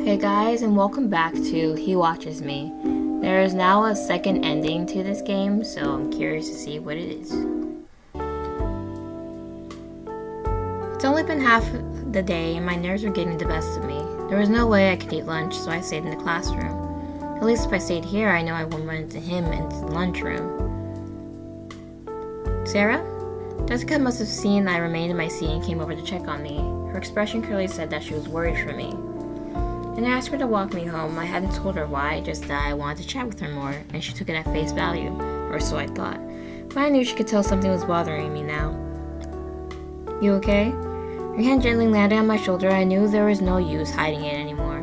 Hey guys, and welcome back to He Watches Me. There is now a second ending to this game, so I'm curious to see what it is. It's only been half the day and my nerves were getting the best of me. There was no way I could eat lunch, so I stayed in the classroom. At least if I stayed here, I know I wouldn't run into him in the lunchroom. Sarah? Jessica must have seen I remained in my seat and came over to check on me. Her expression clearly said that she was worried for me. And I asked her to walk me home. I hadn't told her why, just that I wanted to chat with her more, and she took it at face value, or so I thought. But I knew she could tell something was bothering me now. You okay? Her hand gently landed on my shoulder. I knew there was no use hiding it anymore.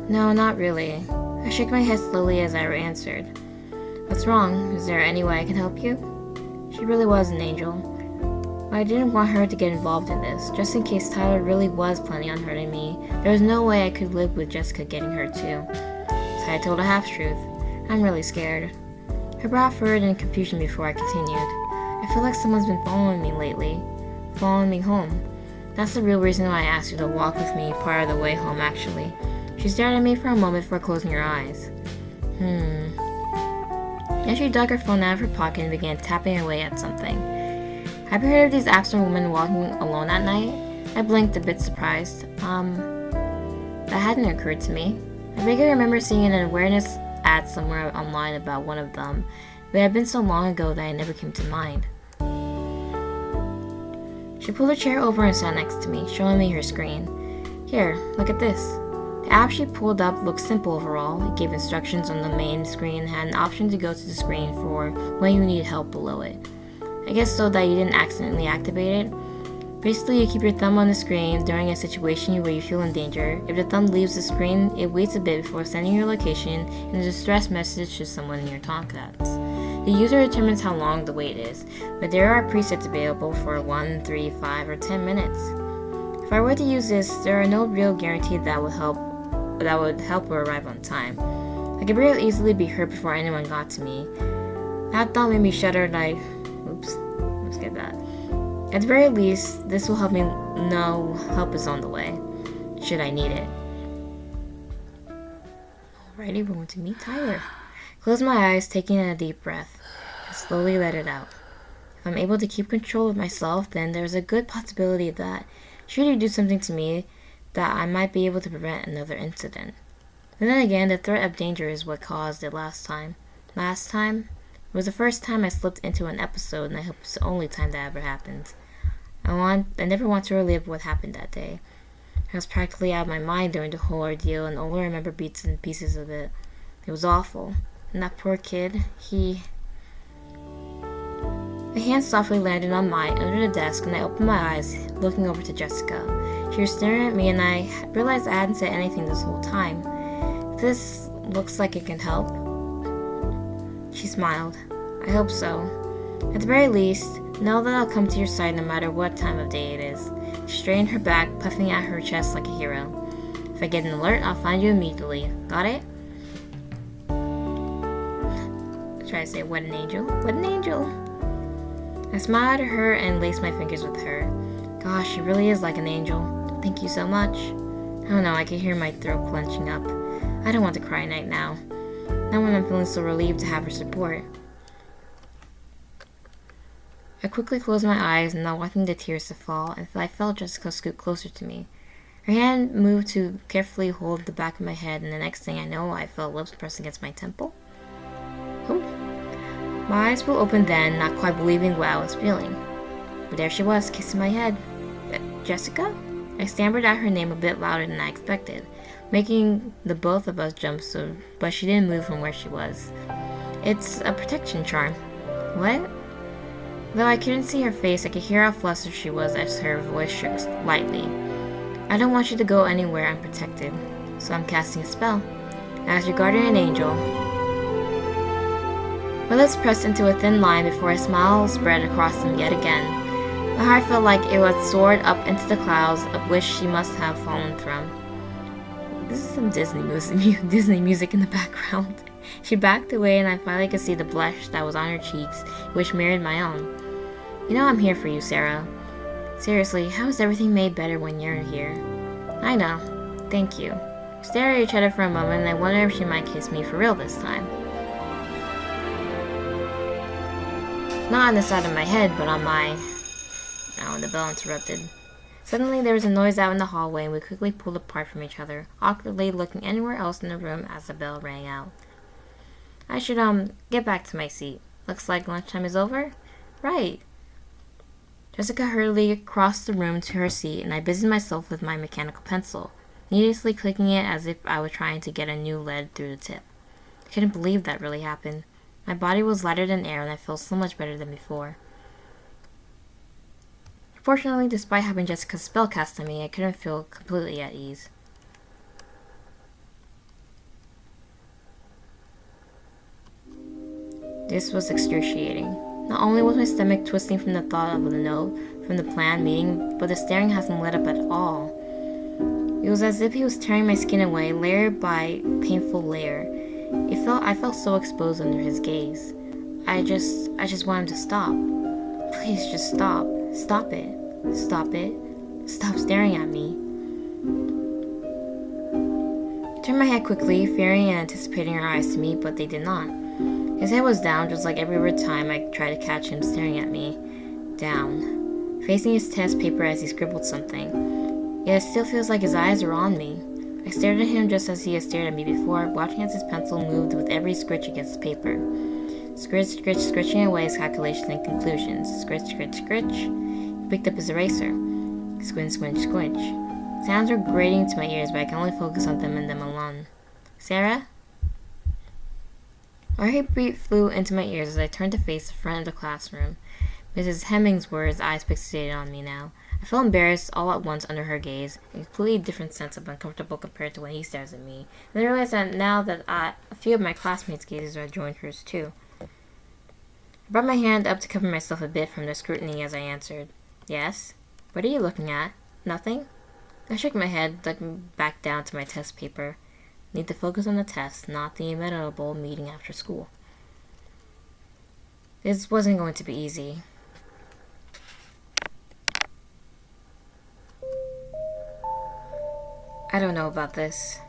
No, not really. I shook my head slowly as I answered. What's wrong? Is there any way I can help you? She really was an angel. But I didn't want her to get involved in this, just in case Tyler really was planning on hurting me. There was no way I could live with Jessica getting hurt too. So I told a half-truth. I'm really scared. Her brow furrowed in confusion before I continued. I feel like someone's been following me lately. Following me home. That's the real reason why I asked you to walk with me part of the way home, actually. She stared at me for a moment before closing her eyes. Then she dug her phone out of her pocket and began tapping away at something. Have you heard of these absent women walking alone at night? I blinked, a bit surprised. That hadn't occurred to me. I vaguely remember seeing an awareness ad somewhere online about one of them, but it had been so long ago that it never came to mind. She pulled her chair over and sat next to me, showing me her screen. Here, look at this. The app she pulled up looked simple overall. It gave instructions on the main screen and had an option to go to the screen for when you need help below it. I guess so that you didn't accidentally activate it. Basically, you keep your thumb on the screen during a situation where you feel in danger. If the thumb leaves the screen, it waits a bit before sending your location and a distress message to someone in your contacts. The user determines how long the wait is, but there are presets available for 1, 3, 5, or 10 minutes. If I were to use this, there are no real guarantee that would help or arrive on time. I could very easily be hurt before anyone got to me. That thought made me shudder and let's get that. At the very least, this will help me know help is on the way, should I need it. Alrighty, we're going to meet Tyler. Close my eyes, taking in a deep breath, and slowly let it out. If I'm able to keep control of myself, then there's a good possibility that, should you do something to me, that I might be able to prevent another incident. And then again, the threat of danger is what caused it last time. It was the first time I slipped into an episode, and I hope it's the only time that ever happened. I never want to relive what happened that day. I was practically out of my mind during the whole ordeal, and only remember bits and pieces of it. It was awful. And that poor kid, A hand softly landed on mine under the desk, and I opened my eyes, looking over to Jessica. She was staring at me, and I realized I hadn't said anything this whole time. This looks like it can help. She smiled. I hope so. At the very least, know that I'll come to your side no matter what time of day it is. She straightened her back, puffing at her chest like a hero. If I get an alert, I'll find you immediately. Got it? Try to say, what an angel. What an angel. I smiled at her and laced my fingers with her. Gosh, she really is like an angel. Thank you so much. I don't know, I can hear my throat clenching up. I don't want to cry right now. Not when I'm feeling so relieved to have her support. I quickly closed my eyes, not wanting the tears to fall, and I felt Jessica scoot closer to me. Her hand moved to carefully hold the back of my head, and the next thing I know, I felt lips pressed against my temple. Oh. My eyes flew open then, not quite believing what I was feeling. But there she was, kissing my head. Jessica? I stammered out her name a bit louder than I expected, making the both of us jump, but she didn't move from where she was. It's a protection charm. What? Though I couldn't see her face, I could hear how flustered she was as her voice shook lightly. I don't want you to go anywhere unprotected, so I'm casting a spell. As your guardian angel. My lips pressed into a thin line before a smile spread across them yet again. My heart felt like it had soared up into the clouds of which she must have fallen from. This is some Disney music in the background. She backed away and I finally could see the blush that was on her cheeks, which mirrored my own. You know I'm here for you, Sarah. Seriously, how is everything made better when you're here? I know. Thank you. We stared at each other for a moment, and I wondered if she might kiss me for real this time. Not on the side of my head, but on my... Oh, the bell interrupted. Suddenly, there was a noise out in the hallway, and we quickly pulled apart from each other, awkwardly looking anywhere else in the room as the bell rang out. I should, get back to my seat. Looks like lunchtime is over? Right. Jessica hurriedly crossed the room to her seat, and I busied myself with my mechanical pencil, needlessly clicking it as if I were trying to get a new lead through the tip. I couldn't believe that really happened. My body was lighter than air, and I felt so much better than before. Fortunately, despite having Jessica's spell cast on me, I couldn't feel completely at ease. This was excruciating. Not only was my stomach twisting from the thought of the no from the planned meeting, but the staring hasn't let up at all. It was as if he was tearing my skin away, layer by painful layer. I felt so exposed under his gaze. I just want him to stop. Please, just stop. Stop it. Stop it. Stop staring at me. I turned my head quickly, fearing and anticipating our eyes to meet, but they did not. His head was down, just like every other time I tried to catch him staring at me. Down. Facing his test paper as he scribbled something. Yet it still feels like his eyes are on me. I stared at him just as he had stared at me before, watching as his pencil moved with every scritch against the paper. Scritch, scritch, scritching away his calculations and conclusions. Scritch, scritch, scritch. He picked up his eraser. Squinch, squinch, squinch. Sounds were grating to my ears, but I can only focus on them and them alone. Sarah? A heartbeat flew into my ears as I turned to face the front of the classroom. Mrs. Hemmingsworth's eyes fixated on me now. I felt embarrassed all at once under her gaze, a completely different sense of uncomfortable compared to when he stares at me. And I realized that now that a few of my classmates' gazes had joined hers too. I brought my hand up to cover myself a bit from the scrutiny as I answered. Yes? What are you looking at? Nothing? I shook my head, looking back down to my test paper. Need to focus on the test, not the inevitable meeting after school. This wasn't going to be easy. I don't know about this.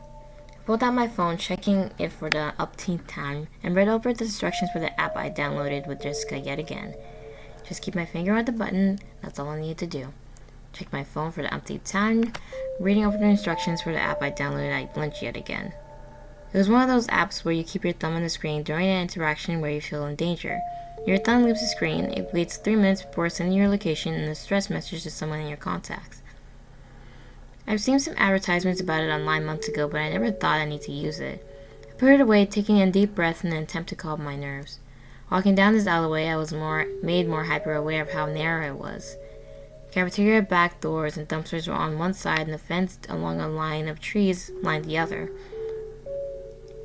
I pulled out my phone, checking it for the upteenth time, and read over the instructions for the app I downloaded with Jessica yet again. Just keep my finger on the button, that's all I needed to do. Check my phone for the umpteenth time, reading over the instructions for the app I downloaded at lunch yet again. It was one of those apps where you keep your thumb on the screen during an interaction where you feel in danger. Your thumb leaves the screen, it waits 3 minutes before sending your location and a stress message to someone in your contacts. I've seen some advertisements about it online months ago, but I never thought I need to use it. I put it away, taking a deep breath in an attempt to calm my nerves. Walking down this alleyway, I was made more hyper-aware of how narrow it was. Cafeteria back doors and dumpsters were on one side, and the fence along a line of trees lined the other.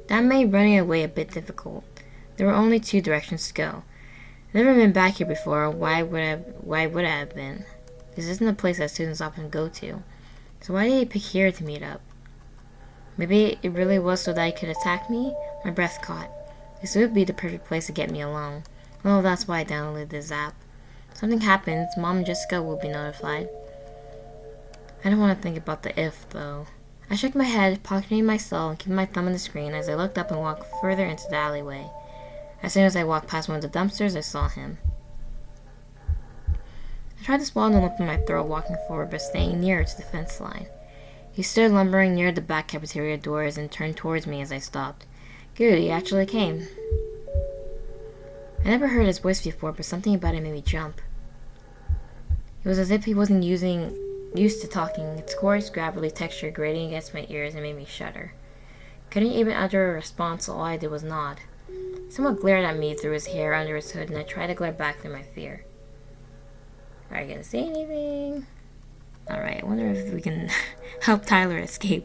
That made running away a bit difficult. There were only 2 directions to go. I've never been back here before. Why would I have been? This isn't a place that students often go to. So why did he pick here to meet up? Maybe it really was so that he could attack me? My breath caught. This would be the perfect place to get me alone. Well, that's why I downloaded this app. If something happens, Mom and Jessica will be notified. I don't want to think about the if, though. I shook my head, pocketing my cell and keeping my thumb on the screen as I looked up and walked further into the alleyway. As soon as I walked past one of the dumpsters, I saw him. I tried to swallow the lump in my throat, walking forward but staying nearer to the fence line. He stood lumbering near the back cafeteria doors and turned towards me as I stopped. Good, he actually came. I never heard his voice before, but something about it made me jump. It was as if he wasn't used to talking, its coarse, gravelly texture grating against my ears and made me shudder. Couldn't even utter a response, all I did was nod. Someone glared at me through his hair under his hood, and I tried to glare back through my fear. Are you gonna say anything? Alright, I wonder if we can help Tyler escape.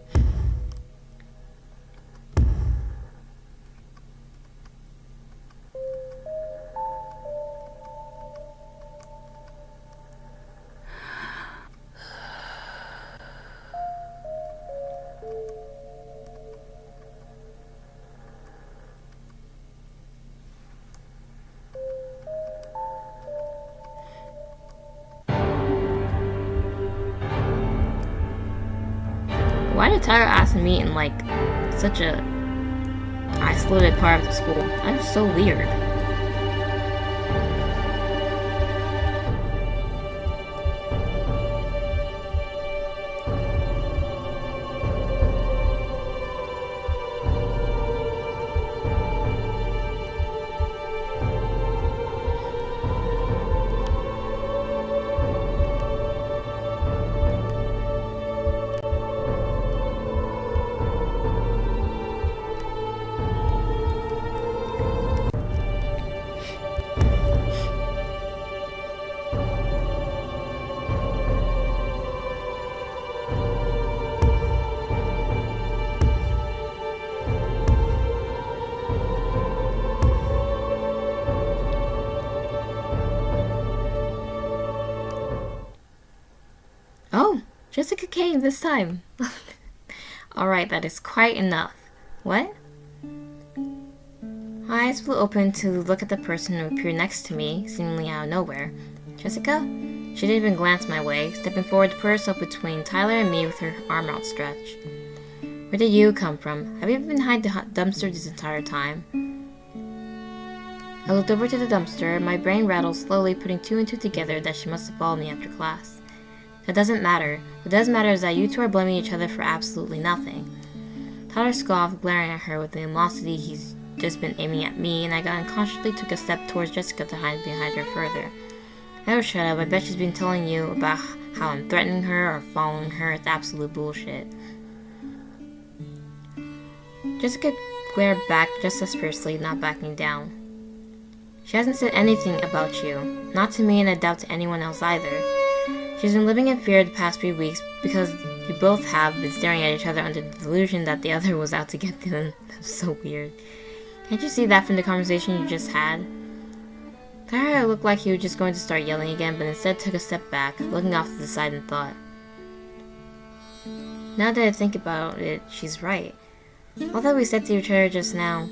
Why Tyler asked me in like such a isolated part of the school. I'm so weird. Oh, Jessica came this time. Alright, that is quite enough. What? My eyes flew open to look at the person who appeared next to me, seemingly out of nowhere. Jessica? She didn't even glance my way, stepping forward to put herself between Tyler and me with her arm outstretched. Where did you come from? Have you been behind the dumpster this entire time? I looked over to the dumpster, my brain rattled slowly, putting two and two together that she must have followed me after class. That doesn't matter. What does matter is that you two are blaming each other for absolutely nothing. Tyler scoffed, glaring at her with the animosity he's just been aiming at me, and I unconsciously took a step towards Jessica to hide behind her further. Oh, shut up. I bet she's been telling you about how I'm threatening her or following her. It's absolute bullshit. Jessica glared back just as fiercely, not backing down. She hasn't said anything about you. Not to me, and I doubt to anyone else either. She's been living in fear the past few weeks because you both have been staring at each other under the delusion that the other was out to get them. That's so weird. Can't you see that from the conversation you just had? Tyler looked like he was just going to start yelling again, but instead took a step back, looking off to the side and thought. Now that I think about it, she's right. All that we said to each other just now,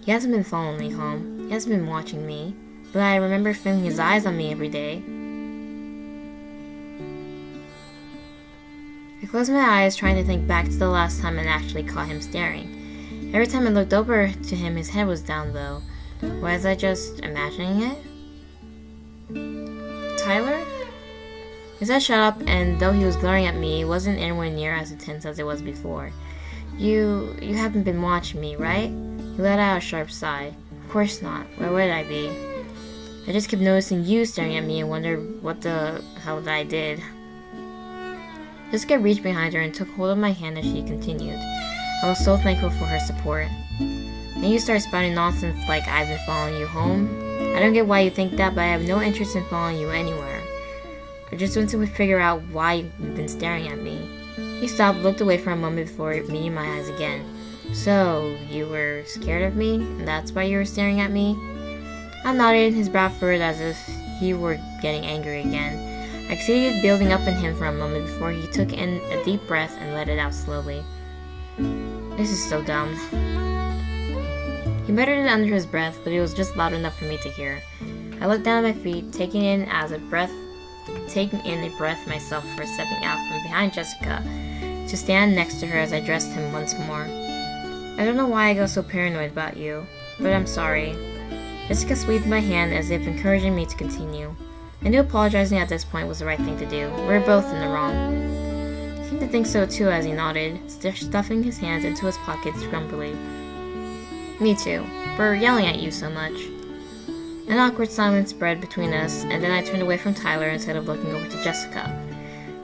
he hasn't been following me home. He hasn't been watching me, but I remember feeling his eyes on me every day. I closed my eyes, trying to think back to the last time I actually caught him staring. Every time I looked over to him, his head was down though. Was I just imagining it? Tyler? His head shut up, and though he was glaring at me, it wasn't anywhere near as intense as it was before. You haven't been watching me, right? He let out a sharp sigh. Of course not. Where would I be? I just kept noticing you staring at me and wondered what the hell that I did. Jessica reached behind her and took hold of my hand as she continued. I was so thankful for her support. Then you start spouting nonsense like I've been following you home. I don't get why you think that, but I have no interest in following you anywhere. I just want to figure out why you've been staring at me. He stopped, looked away for a moment before meeting my eyes again. So, you were scared of me, and that's why you were staring at me? I nodded, his brow furrowed as if he were getting angry again. I could see it building up in him for a moment before he took in a deep breath and let it out slowly. This is so dumb. He muttered it under his breath, but it was just loud enough for me to hear. I looked down at my feet, taking in a breath myself before stepping out from behind Jessica to stand next to her as I dressed him once more. I don't know why I got so paranoid about you, but I'm sorry. Jessica squeezed my hand as if encouraging me to continue. I knew apologizing at this point was the right thing to do. We were both in the wrong. He seemed to think so too as he nodded, stuffing his hands into his pockets grumpily. Me too, for yelling at you so much. An awkward silence spread between us, and then I turned away from Tyler instead of looking over to Jessica.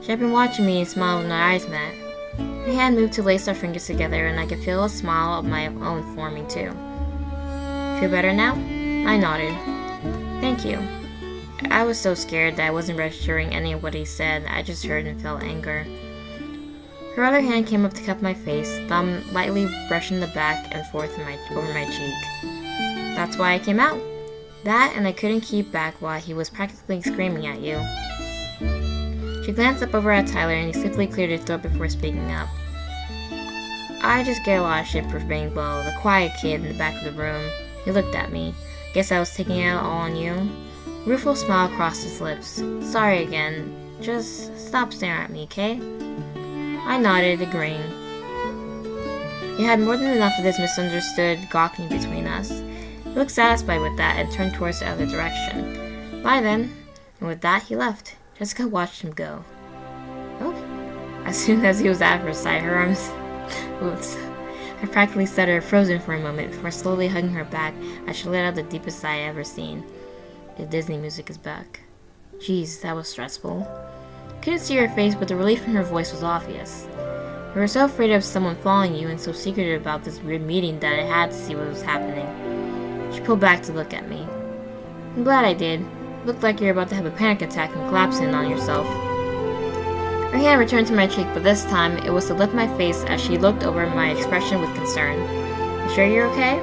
She had been watching me and smiled when our eyes met. Her hand moved to lace our fingers together, and I could feel a smile of my own forming too. Feel better now? I nodded. Thank you. I was so scared that I wasn't registering any of what he said. I just heard and felt anger. Her other hand came up to cup my face, thumb lightly brushing the back and forth over my cheek. That's why I came out. That, and I couldn't keep back while he was practically screaming at you. She glanced up over at Tyler, and he simply cleared his throat before speaking up. I just get a lot of shit for being, well, the quiet kid in the back of the room. He looked at me. Guess I was taking it all on you. A rueful smile crossed his lips. Sorry again. Just stop staring at me, okay? I nodded, agreeing. He had more than enough of this misunderstood gawking between us. He looked satisfied with that and turned towards the other direction. Bye then. And with that, he left. Jessica watched him go. Oh. As soon as he was out of her sight, her arms... Oops. I practically set her frozen for a moment before slowly hugging her back as she let out the deepest sigh I ever seen. The Disney music is back. Jeez, that was stressful. I couldn't see her face, but the relief in her voice was obvious. You were so afraid of someone following you and so secretive about this weird meeting that I had to see what was happening. She pulled back to look at me. I'm glad I did. It looked like you were about to have a panic attack and collapse in on yourself. Her hand returned to my cheek, but this time it was to lift my face as she looked over my expression with concern. You sure you're okay?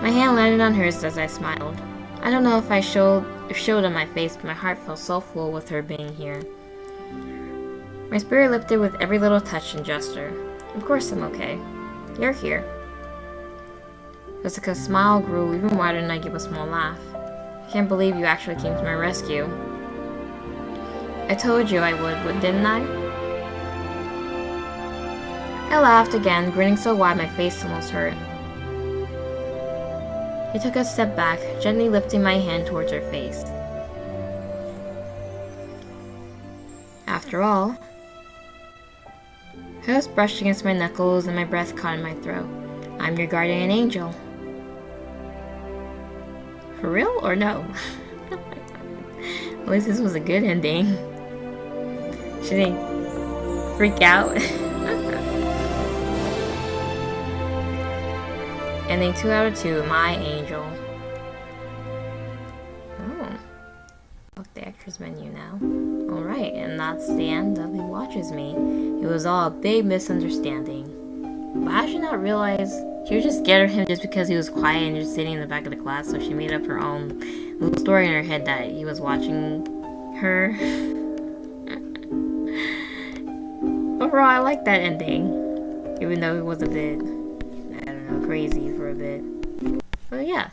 My hand landed on hers as I smiled. I don't know if it showed on my face, but my heart felt so full with her being here. My spirit lifted with every little touch and gesture. Of course I'm okay. You're here. Jessica's smile grew even wider and I gave a small laugh. I can't believe you actually came to my rescue. I told you I would, didn't I? I laughed again, grinning so wide my face almost hurt. He took a step back, gently lifting my hand towards her face. After all, her lips brushed against my knuckles and my breath caught in my throat. I'm your guardian angel. For real or no? At least this was a good ending. She didn't freak out. Ending 2 out of 2, my angel. Oh. Look, the extras menu now. Alright, and that's the end of He Watches Me. It was all a big misunderstanding. But how did she not realize? She was just scared of him just because he was quiet and just sitting in the back of the class, so she made up her own little story in her head that he was watching her. Overall, I like that ending. Even though it was a bit, I don't know, crazy for a bit. But yeah.